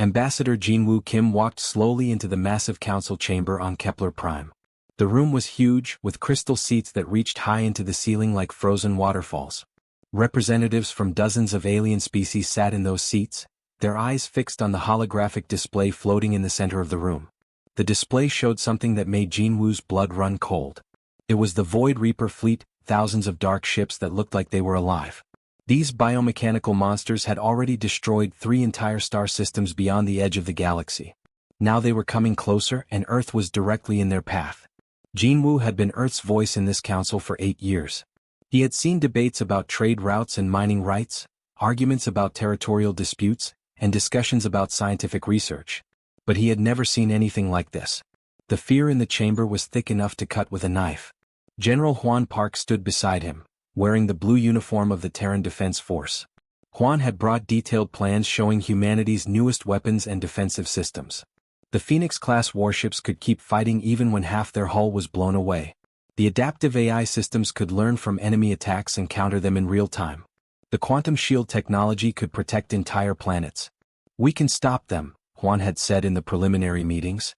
Ambassador Jinwoo Kim walked slowly into the massive council chamber on Kepler Prime. The room was huge, with crystal seats that reached high into the ceiling like frozen waterfalls. Representatives from dozens of alien species sat in those seats, their eyes fixed on the holographic display floating in the center of the room. The display showed something that made Jinwoo's blood run cold. It was the Void Reaper fleet, thousands of dark ships that looked like they were alive. These biomechanical monsters had already destroyed 3 entire star systems beyond the edge of the galaxy. Now they were coming closer, and Earth was directly in their path. Jinwoo had been Earth's voice in this council for 8 years. He had seen debates about trade routes and mining rights, arguments about territorial disputes, and discussions about scientific research. But he had never seen anything like this. The fear in the chamber was thick enough to cut with a knife. General Huan Park stood beside him, wearing the blue uniform of the Terran Defense Force. Huan had brought detailed plans showing humanity's newest weapons and defensive systems. The Phoenix-class warships could keep fighting even when half their hull was blown away. The adaptive AI systems could learn from enemy attacks and counter them in real time. The quantum shield technology could protect entire planets. "We can stop them," Huan had said in the preliminary meetings.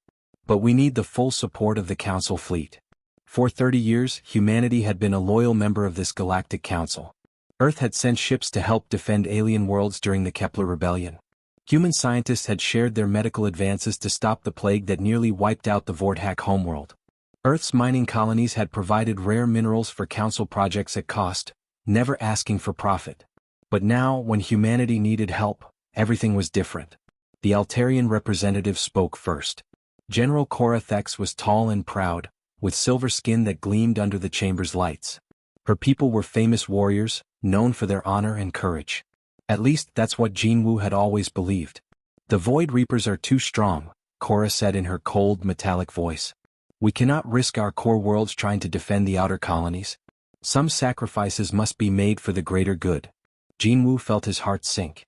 "But we need the full support of the Council fleet." For 30 years, humanity had been a loyal member of this galactic council. Earth had sent ships to help defend alien worlds during the Kepler Rebellion. Human scientists had shared their medical advances to stop the plague that nearly wiped out the Vortak homeworld. Earth's mining colonies had provided rare minerals for council projects at cost, never asking for profit. But now, when humanity needed help, everything was different. The Altarian representative spoke first. General Cora Thex was tall and proud, with silver skin that gleamed under the chamber's lights. Her people were famous warriors, known for their honor and courage. At least that's what Jinwoo had always believed. "The Void Reapers are too strong," Cora said in her cold, metallic voice. "We cannot risk our core worlds trying to defend the outer colonies. Some sacrifices must be made for the greater good." Jinwoo felt his heart sink.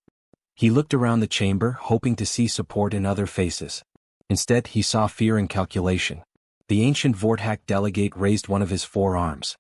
He looked around the chamber, hoping to see support in other faces. Instead, he saw fear and calculation. The ancient Vortak delegate raised one of his 4 arms.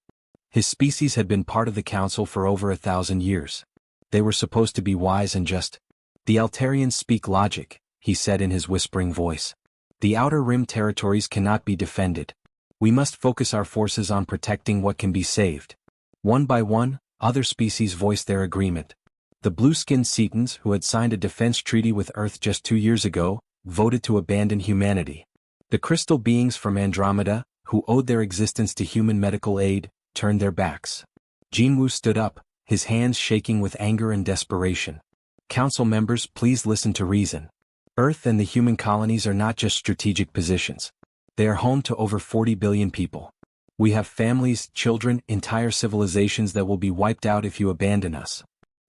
His species had been part of the council for over 1,000 years. They were supposed to be wise and just. "The Altarians speak logic," he said in his whispering voice. "The Outer Rim territories cannot be defended. We must focus our forces on protecting what can be saved." One by one, other species voiced their agreement. The blue-skinned Cetans, who had signed a defense treaty with Earth just 2 years ago, voted to abandon humanity. The crystal beings from Andromeda, who owed their existence to human medical aid, turned their backs. Jinwoo stood up, his hands shaking with anger and desperation. "Council members, please listen to reason. Earth and the human colonies are not just strategic positions. They are home to over 40 billion people. We have families, children, entire civilizations that will be wiped out if you abandon us."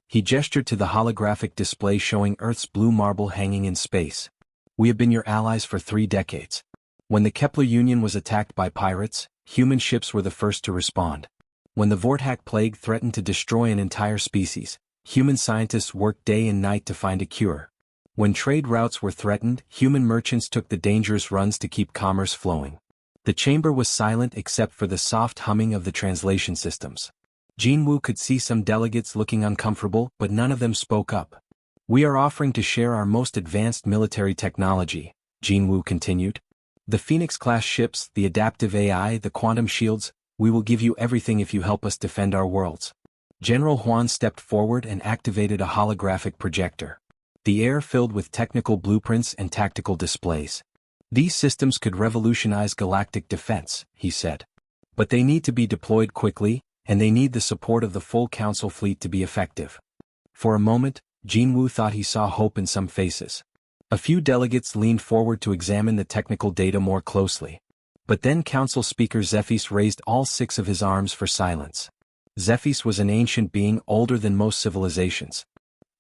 He gestured to the holographic display showing Earth's blue marble hanging in space. "We have been your allies for 3 decades. When the Kepler Union was attacked by pirates, human ships were the first to respond. When the Vortak plague threatened to destroy an entire species, human scientists worked day and night to find a cure. When trade routes were threatened, human merchants took the dangerous runs to keep commerce flowing." The chamber was silent except for the soft humming of the translation systems. Jinwoo could see some delegates looking uncomfortable, but none of them spoke up. "We are offering to share our most advanced military technology," Jinwoo continued. "The Phoenix-class ships, the adaptive AI, the quantum shields, we will give you everything if you help us defend our worlds." General Huan stepped forward and activated a holographic projector. The air filled with technical blueprints and tactical displays. "These systems could revolutionize galactic defense," he said. "But they need to be deployed quickly, and they need the support of the full council fleet to be effective." For a moment, Jinwoo thought he saw hope in some faces. A few delegates leaned forward to examine the technical data more closely. But then Council Speaker Zephys raised all 6 of his arms for silence. Zephys was an ancient being older than most civilizations.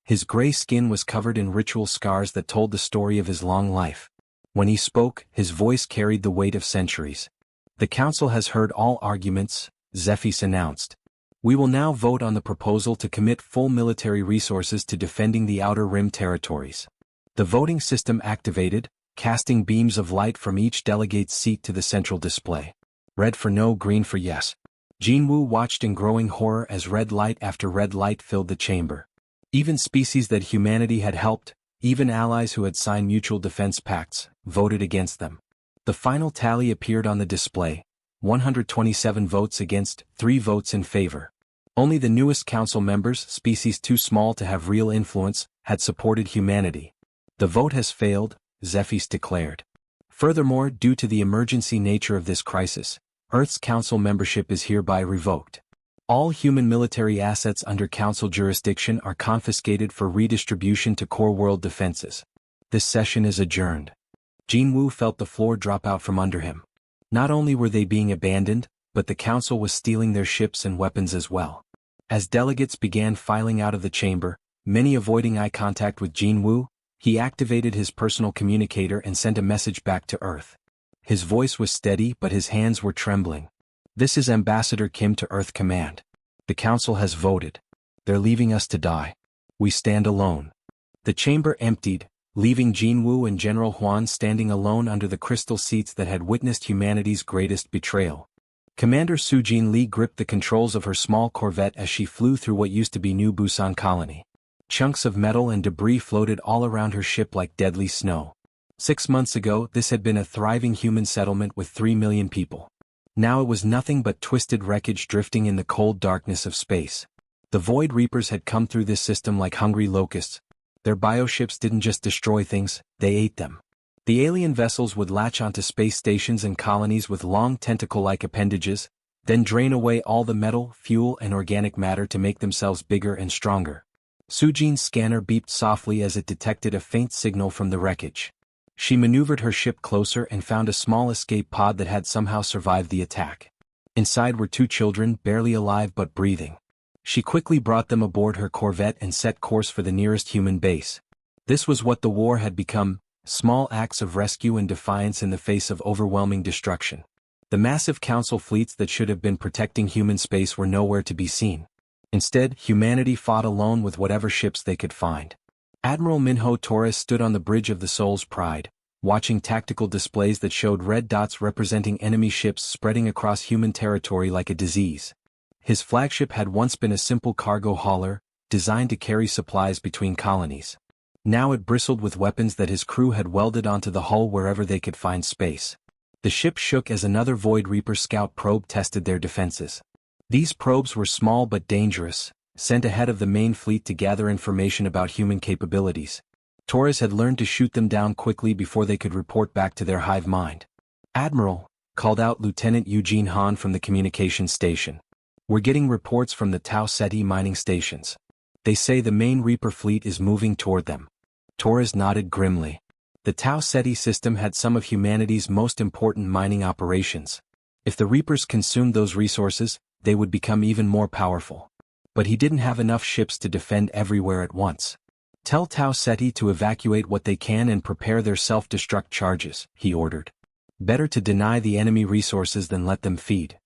His gray skin was covered in ritual scars that told the story of his long life. When he spoke, his voice carried the weight of centuries. "The Council has heard all arguments," Zephys announced. "We will now vote on the proposal to commit full military resources to defending the Outer Rim territories." The voting system activated, casting beams of light from each delegate's seat to the central display. Red for no, green for yes. Jinwoo watched in growing horror as red light after red light filled the chamber. Even species that humanity had helped, Even allies who had signed mutual defense pacts voted against them. The final tally appeared on the display: 127 votes against, 3 votes in favor. Only the newest council members, species too small to have real influence, had supported humanity. The vote has failed, Zephys declared. Furthermore, due to the emergency nature of this crisis, Earth's council membership is hereby revoked. All human military assets under council jurisdiction are confiscated for redistribution to core world defenses. This session is adjourned. Jinwoo felt the floor drop out from under him. Not only were they being abandoned, but the council was stealing their ships and weapons as well. As delegates began filing out of the chamber, many avoiding eye contact with Jinwoo, he activated his personal communicator and sent a message back to Earth. His voice was steady but his hands were trembling. This is Ambassador Kim to Earth Command. The council has voted. They're leaving us to die. We stand alone. The chamber emptied, leaving Jinwoo and General Huan standing alone under the crystal seats that had witnessed humanity's greatest betrayal. Commander Sujin Lee gripped the controls of her small corvette as she flew through what used to be New Busan Colony. Chunks of metal and debris floated all around her ship like deadly snow. 6 months ago, this had been a thriving human settlement with 3 million people. Now it was nothing but twisted wreckage drifting in the cold darkness of space. The Void Reapers had come through this system like hungry locusts. Their bioships didn't just destroy things, they ate them. The alien vessels would latch onto space stations and colonies with long tentacle-like appendages, then drain away all the metal, fuel and organic matter to make themselves bigger and stronger. Sujin's scanner beeped softly as it detected a faint signal from the wreckage. She maneuvered her ship closer and found a small escape pod that had somehow survived the attack. Inside were 2 children, barely alive but breathing. She quickly brought them aboard her corvette and set course for the nearest human base. This was what the war had become: small acts of rescue and defiance in the face of overwhelming destruction. The massive council fleets that should have been protecting human space were nowhere to be seen. Instead, humanity fought alone with whatever ships they could find. Admiral Minho Torres stood on the bridge of the Soul's Pride, watching tactical displays that showed red dots representing enemy ships spreading across human territory like a disease. His flagship had once been a simple cargo hauler, designed to carry supplies between colonies. Now it bristled with weapons that his crew had welded onto the hull wherever they could find space. The ship shook as another Void Reaper scout probe tested their defenses. These probes were small but dangerous, sent ahead of the main fleet to gather information about human capabilities. Torres had learned to shoot them down quickly before they could report back to their hive mind. "Admiral," called out Lieutenant Eugene Hahn from the communications station. "We're getting reports from the Tau Ceti mining stations. They say the main Reaper fleet is moving toward them." Torres nodded grimly. The Tau Ceti system had some of humanity's most important mining operations. If the Reapers consumed those resources, they would become even more powerful. But he didn't have enough ships to defend everywhere at once. "Tell Tau Ceti to evacuate what they can and prepare their self-destruct charges," he ordered. "Better to deny the enemy resources than let them feed."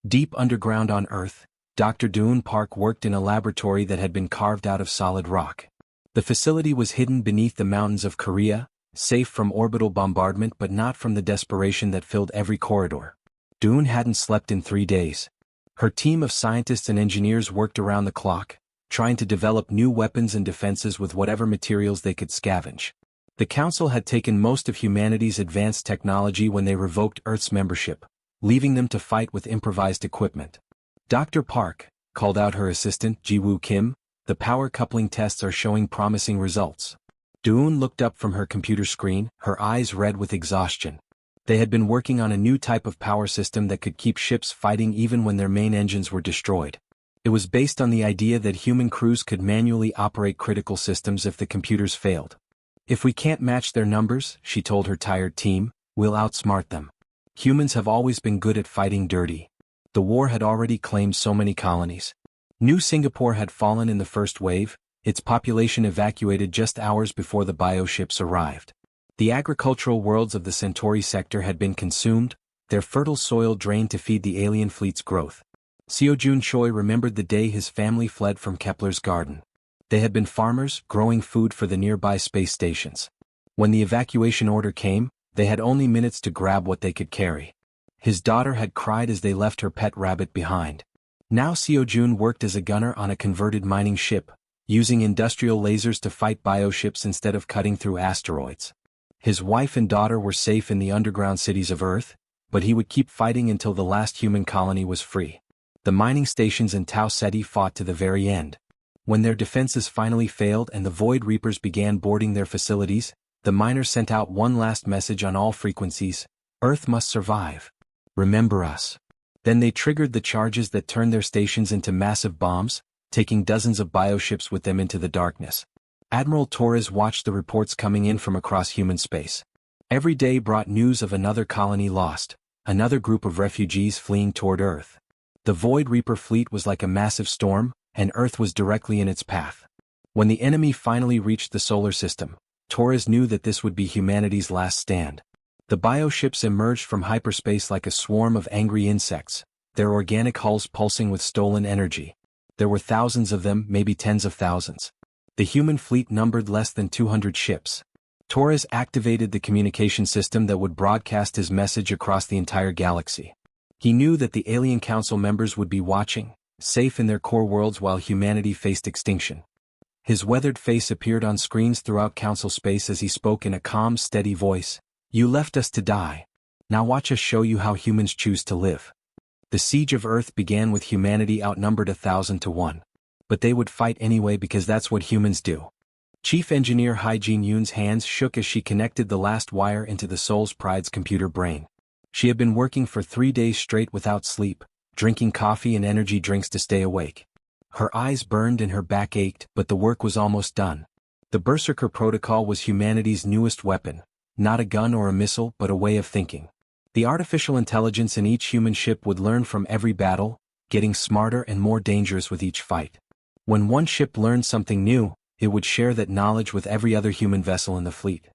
Deep underground on Earth, Dr. Doon Park worked in a laboratory that had been carved out of solid rock. The facility was hidden beneath the mountains of Korea, safe from orbital bombardment but not from the desperation that filled every corridor. Doon hadn't slept in 3 days. Her team of scientists and engineers worked around the clock, trying to develop new weapons and defenses with whatever materials they could scavenge. The Council had taken most of humanity's advanced technology when they revoked Earth's membership, leaving them to fight with improvised equipment. "Dr. Park," called out her assistant, Jiwoo Kim, "the power coupling tests are showing promising results." Doon looked up from her computer screen, her eyes red with exhaustion. They had been working on a new type of power system that could keep ships fighting even when their main engines were destroyed. It was based on the idea that human crews could manually operate critical systems if the computers failed. "If we can't match their numbers," she told her tired team, "we'll outsmart them. Humans have always been good at fighting dirty." The war had already claimed so many colonies. New Singapore had fallen in the first wave, its population evacuated just hours before the bioships arrived. The agricultural worlds of the Centauri sector had been consumed, their fertile soil drained to feed the alien fleet's growth. Seojun Choi remembered the day his family fled from Kepler's garden. They had been farmers, growing food for the nearby space stations. When the evacuation order came, they had only minutes to grab what they could carry. His daughter had cried as they left her pet rabbit behind. Now Seojun worked as a gunner on a converted mining ship, using industrial lasers to fight bioships instead of cutting through asteroids. His wife and daughter were safe in the underground cities of Earth, but he would keep fighting until the last human colony was free. The mining stations in Tau Ceti fought to the very end. When their defenses finally failed and the Void Reapers began boarding their facilities, the miners sent out one last message on all frequencies: Earth must survive. Remember us. Then they triggered the charges that turned their stations into massive bombs, taking dozens of bioships with them into the darkness. Admiral Torres watched the reports coming in from across human space. Every day brought news of another colony lost, another group of refugees fleeing toward Earth. The Void Reaper fleet was like a massive storm, and Earth was directly in its path. When the enemy finally reached the solar system, Torres knew that this would be humanity's last stand. The bioships emerged from hyperspace like a swarm of angry insects, their organic hulls pulsing with stolen energy. There were thousands of them, maybe tens of thousands. The human fleet numbered less than 200 ships. Torres activated the communication system that would broadcast his message across the entire galaxy. He knew that the Alien Council members would be watching, safe in their core worlds while humanity faced extinction. His weathered face appeared on screens throughout Council space as he spoke in a calm, steady voice. You left us to die. Now watch us show you how humans choose to live. The siege of Earth began with humanity outnumbered 1,000 to 1. But they would fight anyway because that's what humans do. Chief Engineer Hygiene Yoon's hands shook as she connected the last wire into the Soul's Pride's computer brain. She had been working for 3 days straight without sleep, drinking coffee and energy drinks to stay awake. Her eyes burned and her back ached, but the work was almost done. The Berserker Protocol was humanity's newest weapon, not a gun or a missile but a way of thinking. The artificial intelligence in each human ship would learn from every battle, getting smarter and more dangerous with each fight. When one ship learned something new, it would share that knowledge with every other human vessel in the fleet.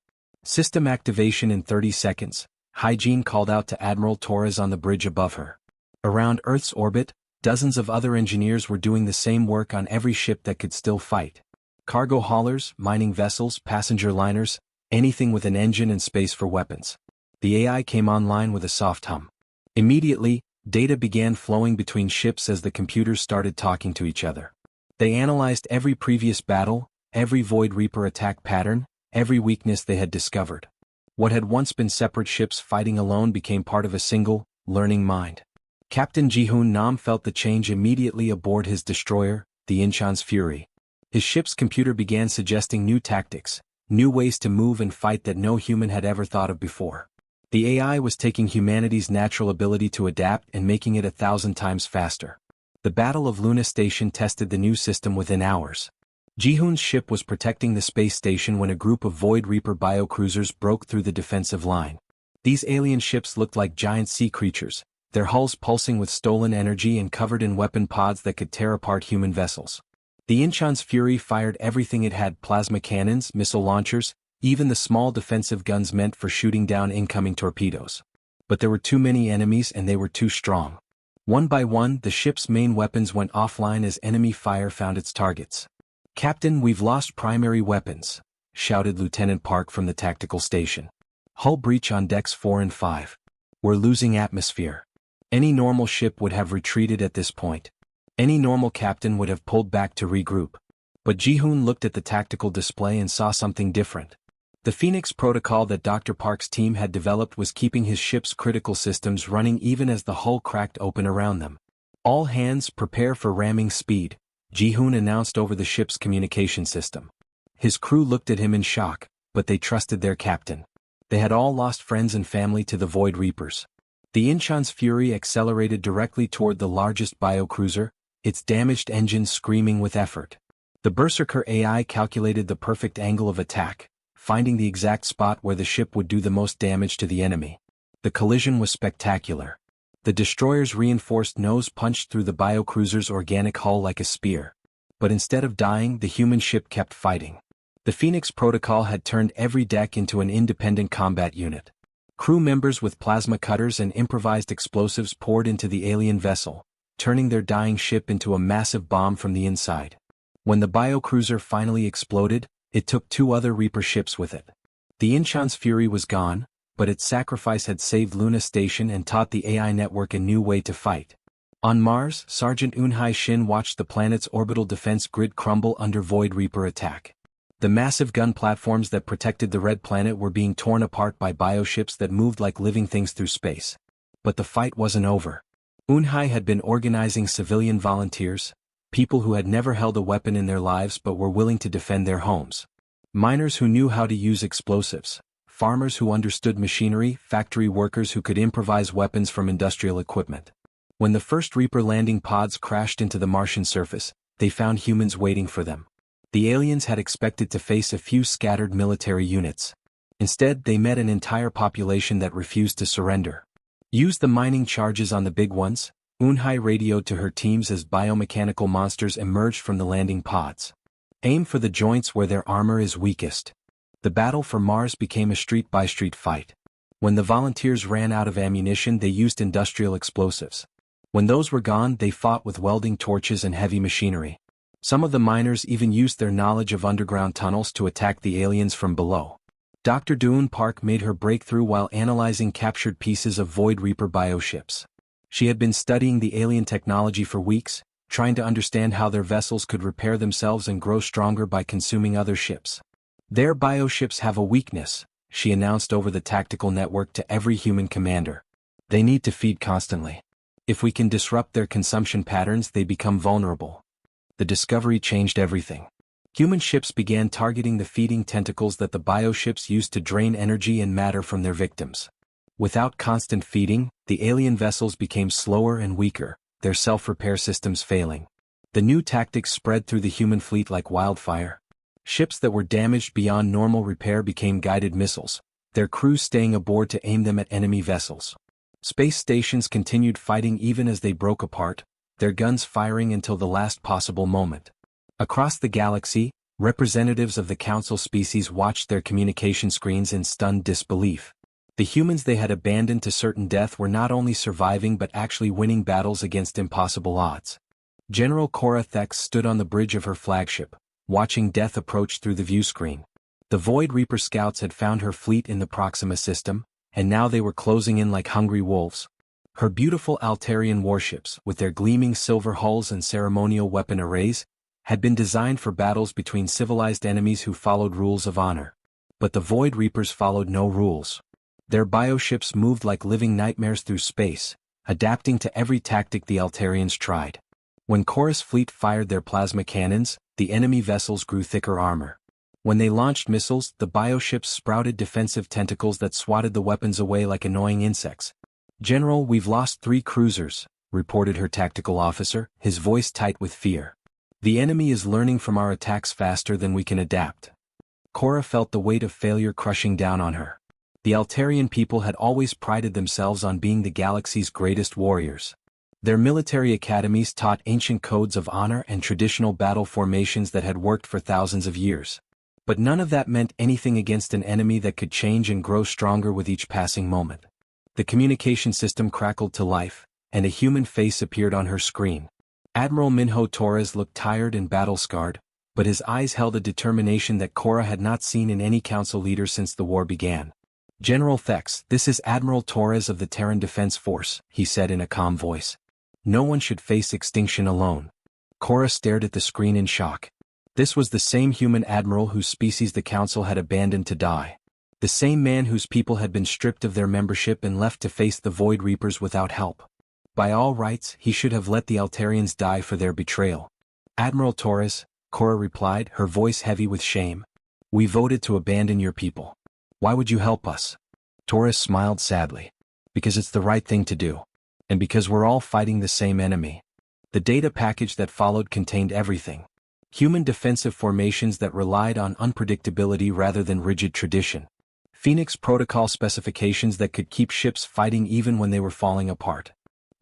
System activation in 30 seconds, Hygiene called out to Admiral Torres on the bridge above her. Around Earth's orbit, dozens of other engineers were doing the same work on every ship that could still fight. Cargo haulers, mining vessels, passenger liners, anything with an engine and space for weapons. The AI came online with a soft hum. Immediately, data began flowing between ships as the computers started talking to each other. They analyzed every previous battle, every Void Reaper attack pattern, every weakness they had discovered. What had once been separate ships fighting alone became part of a single, learning mind. Captain Ji-hoon Nam felt the change immediately aboard his destroyer, the Incheon's Fury. His ship's computer began suggesting new tactics, new ways to move and fight that no human had ever thought of before. The AI was taking humanity's natural ability to adapt and making it 1,000 times faster. The Battle of Luna Station tested the new system within hours. Ji-hoon's ship was protecting the space station when a group of Void Reaper biocruisers broke through the defensive line. These alien ships looked like giant sea creatures, their hulls pulsing with stolen energy and covered in weapon pods that could tear apart human vessels. The Incheon's Fury fired everything it had: plasma cannons, missile launchers, even the small defensive guns meant for shooting down incoming torpedoes. But there were too many enemies and they were too strong. One by one, the ship's main weapons went offline as enemy fire found its targets. "Captain, we've lost primary weapons," shouted Lieutenant Park from the tactical station. "Hull breach on decks 4 and 5. We're losing atmosphere." Any normal ship would have retreated at this point. Any normal captain would have pulled back to regroup. But Ji-hoon looked at the tactical display and saw something different. The Phoenix protocol that Dr. Park's team had developed was keeping his ship's critical systems running even as the hull cracked open around them. "All hands prepare for ramming speed," Ji-hoon announced over the ship's communication system. His crew looked at him in shock, but they trusted their captain. They had all lost friends and family to the Void Reapers. The Incheon's Fury accelerated directly toward the largest biocruiser, its damaged engines screaming with effort. The Berserker AI calculated the perfect angle of attack, finding the exact spot where the ship would do the most damage to the enemy. The collision was spectacular. The destroyer's reinforced nose punched through the biocruiser's organic hull like a spear. But instead of dying, the human ship kept fighting. The Phoenix protocol had turned every deck into an independent combat unit. Crew members with plasma cutters and improvised explosives poured into the alien vessel, turning their dying ship into a massive bomb from the inside. When the biocruiser finally exploded, it took 2 other Reaper ships with it. The Incheon's Fury was gone, but its sacrifice had saved Luna Station and taught the AI network a new way to fight. On Mars, Sergeant Eunhai Shin watched the planet's orbital defense grid crumble under Void Reaper attack. The massive gun platforms that protected the Red Planet were being torn apart by bioships that moved like living things through space. But the fight wasn't over. Eunhai had been organizing civilian volunteers, people who had never held a weapon in their lives but were willing to defend their homes. Miners who knew how to use explosives, farmers who understood machinery, factory workers who could improvise weapons from industrial equipment. When the first Reaper landing pods crashed into the Martian surface, they found humans waiting for them. The aliens had expected to face a few scattered military units. Instead, they met an entire population that refused to surrender. Use the mining charges on the big ones, Eunhai radioed to her teams as biomechanical monsters emerged from the landing pods. Aim for the joints where their armor is weakest. The battle for Mars became a street-by-street fight. When the volunteers ran out of ammunition, they used industrial explosives. When those were gone, they fought with welding torches and heavy machinery. Some of the miners even used their knowledge of underground tunnels to attack the aliens from below. Dr. Doon Park made her breakthrough while analyzing captured pieces of Void Reaper bioships. She had been studying the alien technology for weeks, trying to understand how their vessels could repair themselves and grow stronger by consuming other ships. Their bioships have a weakness, she announced over the tactical network to every human commander. They need to feed constantly. If we can disrupt their consumption patterns, they become vulnerable. The discovery changed everything. Human ships began targeting the feeding tentacles that the bioships used to drain energy and matter from their victims. Without constant feeding, the alien vessels became slower and weaker, their self-repair systems failing. The new tactics spread through the human fleet like wildfire. Ships that were damaged beyond normal repair became guided missiles, their crews staying aboard to aim them at enemy vessels. Space stations continued fighting even as they broke apart, their guns firing until the last possible moment. Across the galaxy, representatives of the Council species watched their communication screens in stunned disbelief. The humans they had abandoned to certain death were not only surviving but actually winning battles against impossible odds. General Cora Thex stood on the bridge of her flagship, watching death approach through the viewscreen. The Void Reaper scouts had found her fleet in the Proxima system, and now they were closing in like hungry wolves. Her beautiful Altarian warships, with their gleaming silver hulls and ceremonial weapon arrays, had been designed for battles between civilized enemies who followed rules of honor. But the Void Reapers followed no rules. Their bioships moved like living nightmares through space, adapting to every tactic the Altarians tried. When Chorus fleet fired their plasma cannons, the enemy vessels grew thicker armor. When they launched missiles, the bioships sprouted defensive tentacles that swatted the weapons away like annoying insects. "General, we've lost 3 cruisers," reported her tactical officer, his voice tight with fear. "The enemy is learning from our attacks faster than we can adapt." Cora felt the weight of failure crushing down on her. The Altarian people had always prided themselves on being the galaxy's greatest warriors. Their military academies taught ancient codes of honor and traditional battle formations that had worked for thousands of years. But none of that meant anything against an enemy that could change and grow stronger with each passing moment. The communication system crackled to life, and a human face appeared on her screen. Admiral Minho Torres looked tired and battle-scarred, but his eyes held a determination that Cora had not seen in any council leader since the war began. "General Thex, this is Admiral Torres of the Terran Defense Force," he said in a calm voice. "No one should face extinction alone." Cora stared at the screen in shock. This was the same human admiral whose species the council had abandoned to die. The same man whose people had been stripped of their membership and left to face the Void Reapers without help. By all rights, he should have let the Altarians die for their betrayal. "Admiral Torres," Cora replied, her voice heavy with shame. "We voted to abandon your people. Why would you help us?" Torres smiled sadly. "Because it's the right thing to do. And because we're all fighting the same enemy." The data package that followed contained everything. Human defensive formations that relied on unpredictability rather than rigid tradition. Phoenix protocol specifications that could keep ships fighting even when they were falling apart.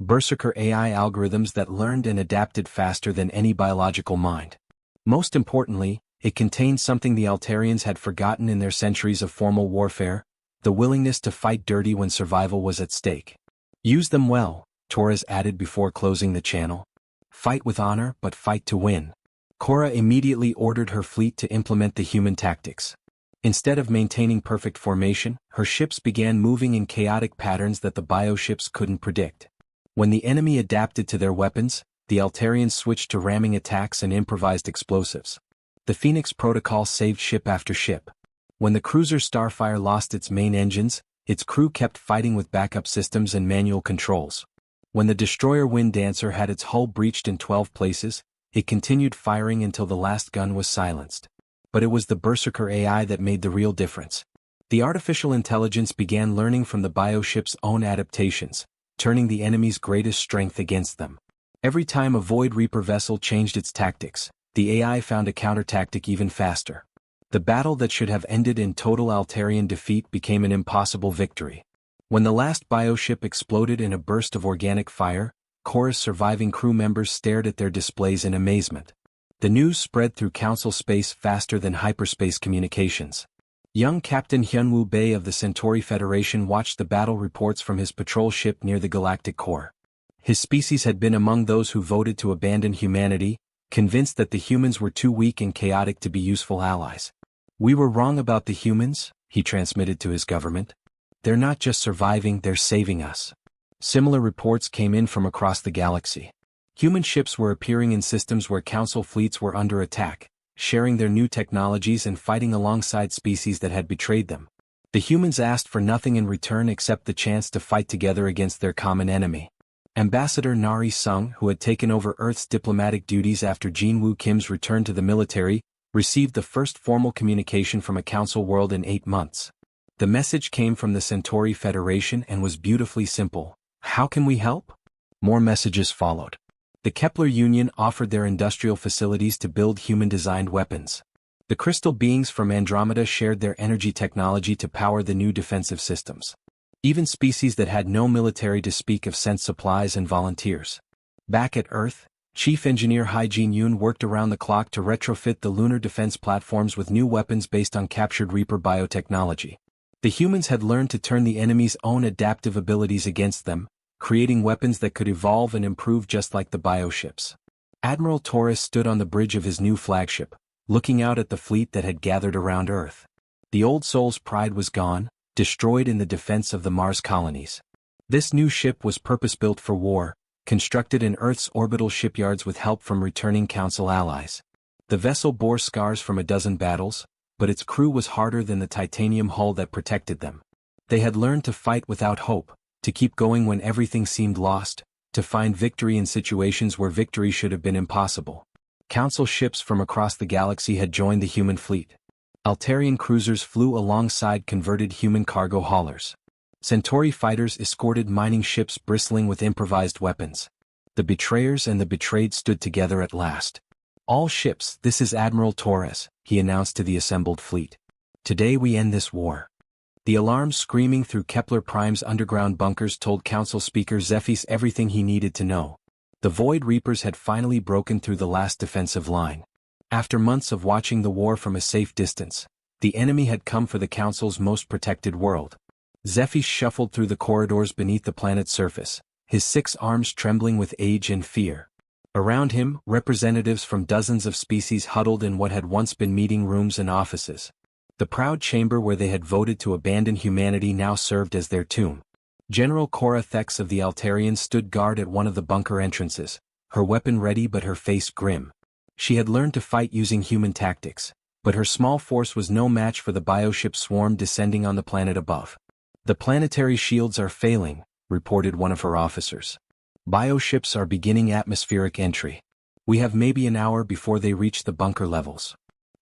Berserker AI algorithms that learned and adapted faster than any biological mind. Most importantly, it contained something the Altarians had forgotten in their centuries of formal warfare: the willingness to fight dirty when survival was at stake. "Use them well," Torres added before closing the channel. "Fight with honor, but fight to win." Cora immediately ordered her fleet to implement the human tactics. Instead of maintaining perfect formation, her ships began moving in chaotic patterns that the bioships couldn't predict. When the enemy adapted to their weapons, the Altarians switched to ramming attacks and improvised explosives. The Phoenix Protocol saved ship after ship. When the cruiser Starfire lost its main engines, its crew kept fighting with backup systems and manual controls. When the destroyer Wind Dancer had its hull breached in 12 places, it continued firing until the last gun was silenced. But it was the Berserker AI that made the real difference. The artificial intelligence began learning from the bioship's own adaptations, turning the enemy's greatest strength against them. Every time a Void Reaper vessel changed its tactics, the AI found a counter-tactic even faster. The battle that should have ended in total Altarian defeat became an impossible victory. When the last bioship exploded in a burst of organic fire, Korra's surviving crew members stared at their displays in amazement. The news spread through Council space faster than hyperspace communications. Young Captain Hyunwoo Bae of the Centauri Federation watched the battle reports from his patrol ship near the galactic core. His species had been among those who voted to abandon humanity, convinced that the humans were too weak and chaotic to be useful allies. "We were wrong about the humans," he transmitted to his government. "They're not just surviving, they're saving us." Similar reports came in from across the galaxy. Human ships were appearing in systems where Council fleets were under attack, sharing their new technologies and fighting alongside species that had betrayed them. The humans asked for nothing in return except the chance to fight together against their common enemy. Ambassador Nari Sung, who had taken over Earth's diplomatic duties after Jin-Woo Kim's return to the military, received the first formal communication from a Council world in 8 months. The message came from the Centauri Federation and was beautifully simple. "How can we help?" More messages followed. The Kepler Union offered their industrial facilities to build human-designed weapons. The crystal beings from Andromeda shared their energy technology to power the new defensive systems. Even species that had no military to speak of sent supplies and volunteers. Back at Earth, Chief Engineer Hai Jin-yoon worked around the clock to retrofit the lunar defense platforms with new weapons based on captured Reaper biotechnology. The humans had learned to turn the enemy's own adaptive abilities against them, creating weapons that could evolve and improve just like the bioships. Admiral Torres stood on the bridge of his new flagship, looking out at the fleet that had gathered around Earth. The old soul's pride was gone, destroyed in the defense of the Mars colonies. This new ship was purpose-built for war, constructed in Earth's orbital shipyards with help from returning Council allies. The vessel bore scars from a dozen battles, but its crew was harder than the titanium hull that protected them. They had learned to fight without hope, to keep going when everything seemed lost, to find victory in situations where victory should have been impossible. Council ships from across the galaxy had joined the human fleet. Altarian cruisers flew alongside converted human cargo haulers. Centauri fighters escorted mining ships bristling with improvised weapons. The betrayers and the betrayed stood together at last. "All ships, this is Admiral Torres," he announced to the assembled fleet. "Today we end this war." The alarms screaming through Kepler Prime's underground bunkers told Council Speaker Zephys everything he needed to know. The Void Reapers had finally broken through the last defensive line. After months of watching the war from a safe distance, the enemy had come for the Council's most protected world. Zephys shuffled through the corridors beneath the planet's surface, his 6 arms trembling with age and fear. Around him, representatives from dozens of species huddled in what had once been meeting rooms and offices. The proud chamber where they had voted to abandon humanity now served as their tomb. General Korra Thex of the Altarians stood guard at one of the bunker entrances, her weapon ready but her face grim. She had learned to fight using human tactics, but her small force was no match for the bioship swarm descending on the planet above. "The planetary shields are failing," reported one of her officers. "Bioships are beginning atmospheric entry. We have maybe an hour before they reach the bunker levels."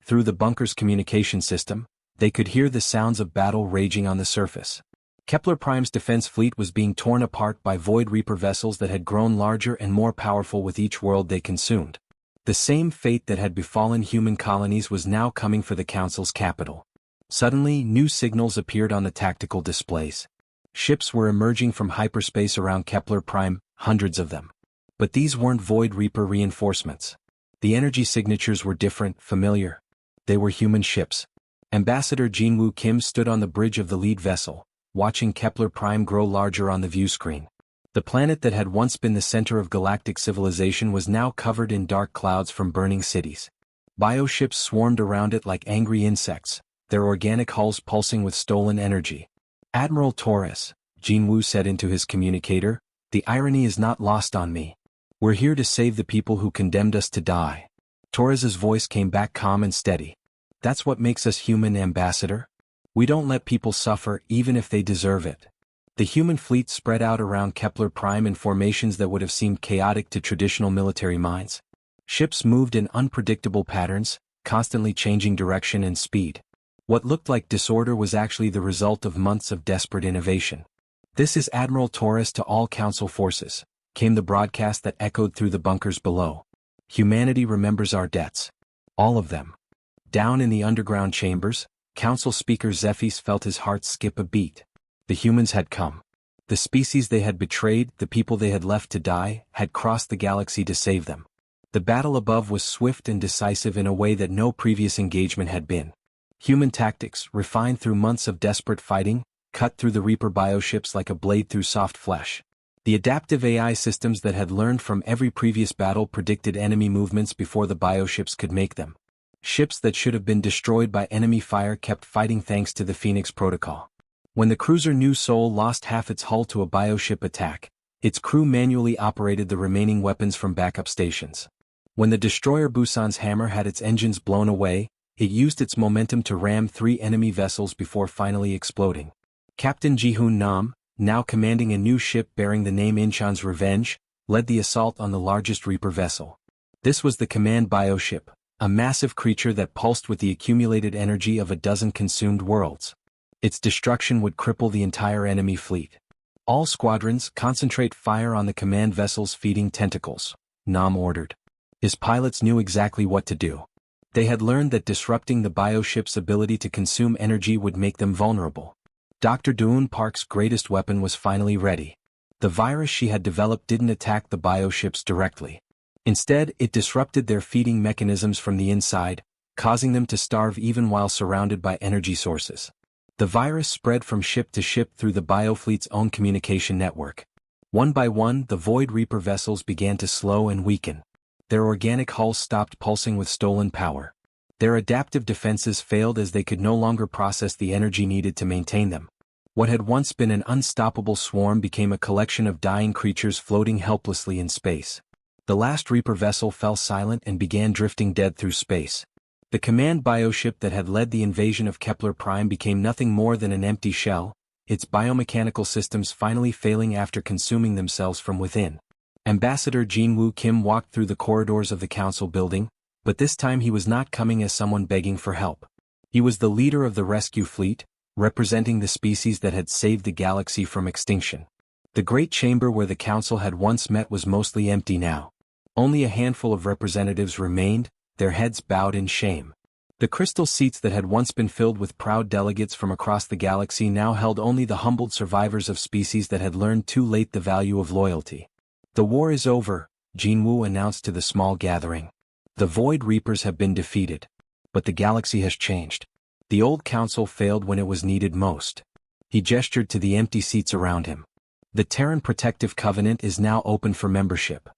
Through the bunker's communication system, they could hear the sounds of battle raging on the surface. Kepler Prime's defense fleet was being torn apart by Void Reaper vessels that had grown larger and more powerful with each world they consumed. The same fate that had befallen human colonies was now coming for the Council's capital. Suddenly, new signals appeared on the tactical displays. Ships were emerging from hyperspace around Kepler Prime, hundreds of them. But these weren't Void Reaper reinforcements. The energy signatures were different, familiar. They were human ships. Ambassador Jin-Woo Kim stood on the bridge of the lead vessel, watching Kepler Prime grow larger on the view screen. The planet that had once been the center of galactic civilization was now covered in dark clouds from burning cities. Bioships swarmed around it like angry insects, their organic hulls pulsing with stolen energy. "Admiral Torres," Jin-Woo said into his communicator, The irony is not lost on me. We're here to save the people who condemned us to die. Torres's voice came back calm and steady. That's what makes us human, Ambassador. We don't let people suffer even if they deserve it. The human fleet spread out around Kepler Prime in formations that would have seemed chaotic to traditional military minds. Ships moved in unpredictable patterns, constantly changing direction and speed. What looked like disorder was actually the result of months of desperate innovation. "This is Admiral Torres to all Council forces," came the broadcast that echoed through the bunkers below. "Humanity remembers our debts. All of them." Down in the underground chambers, Council Speaker Zephys felt his heart skip a beat. The humans had come. The species they had betrayed, the people they had left to die, had crossed the galaxy to save them. The battle above was swift and decisive in a way that no previous engagement had been. Human tactics, refined through months of desperate fighting, cut through the Reaper bioships like a blade through soft flesh. The adaptive AI systems that had learned from every previous battle predicted enemy movements before the bioships could make them. Ships that should have been destroyed by enemy fire kept fighting thanks to the Phoenix Protocol. When the cruiser New Soul lost half its hull to a bioship attack, its crew manually operated the remaining weapons from backup stations. When the destroyer Busan's hammer had its engines blown away, it used its momentum to ram 3 enemy vessels before finally exploding. Captain Ji-hoon Nam, now commanding a new ship bearing the name Incheon's Revenge, led the assault on the largest Reaper vessel. This was the command bioship, a massive creature that pulsed with the accumulated energy of a dozen consumed worlds. Its destruction would cripple the entire enemy fleet. "All squadrons, concentrate fire on the command vessel's feeding tentacles," Nam ordered. His pilots knew exactly what to do. They had learned that disrupting the bioship's ability to consume energy would make them vulnerable. Dr. Doon Park's greatest weapon was finally ready. The virus she had developed didn't attack the bioships directly. Instead, it disrupted their feeding mechanisms from the inside, causing them to starve even while surrounded by energy sources. The virus spread from ship to ship through the biofleet's own communication network. One by one, the Void Reaper vessels began to slow and weaken. Their organic hulls stopped pulsing with stolen power. Their adaptive defenses failed as they could no longer process the energy needed to maintain them. What had once been an unstoppable swarm became a collection of dying creatures floating helplessly in space. The last Reaper vessel fell silent and began drifting dead through space. The command bioship that had led the invasion of Kepler Prime became nothing more than an empty shell, its biomechanical systems finally failing after consuming themselves from within. Ambassador Jin-Woo Kim walked through the corridors of the council building, but this time he was not coming as someone begging for help. He was the leader of the rescue fleet, representing the species that had saved the galaxy from extinction. The great chamber where the council had once met was mostly empty now. Only a handful of representatives remained, their heads bowed in shame. The crystal seats that had once been filled with proud delegates from across the galaxy now held only the humbled survivors of species that had learned too late the value of loyalty. "The war is over," Jin-Woo announced to the small gathering. "The Void Reapers have been defeated. But the galaxy has changed. The old council failed when it was needed most." He gestured to the empty seats around him. "The Terran Protective Covenant is now open for membership.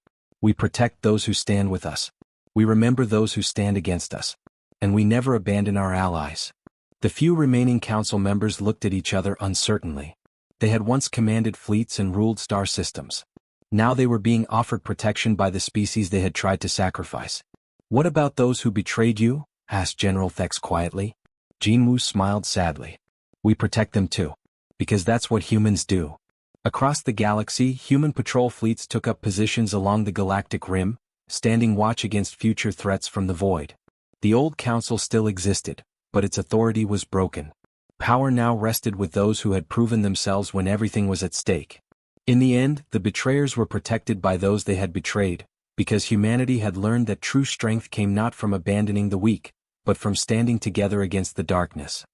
We protect those who stand with us. We remember those who stand against us. And we never abandon our allies." The few remaining council members looked at each other uncertainly. They had once commanded fleets and ruled star systems. Now they were being offered protection by the species they had tried to sacrifice. "What about those who betrayed you?" asked General Thex quietly. Jin-Woo smiled sadly. "We protect them too. Because that's what humans do." Across the galaxy, human patrol fleets took up positions along the galactic rim, standing watch against future threats from the void. The old council still existed, but its authority was broken. Power now rested with those who had proven themselves when everything was at stake. In the end, the betrayers were protected by those they had betrayed, because humanity had learned that true strength came not from abandoning the weak, but from standing together against the darkness.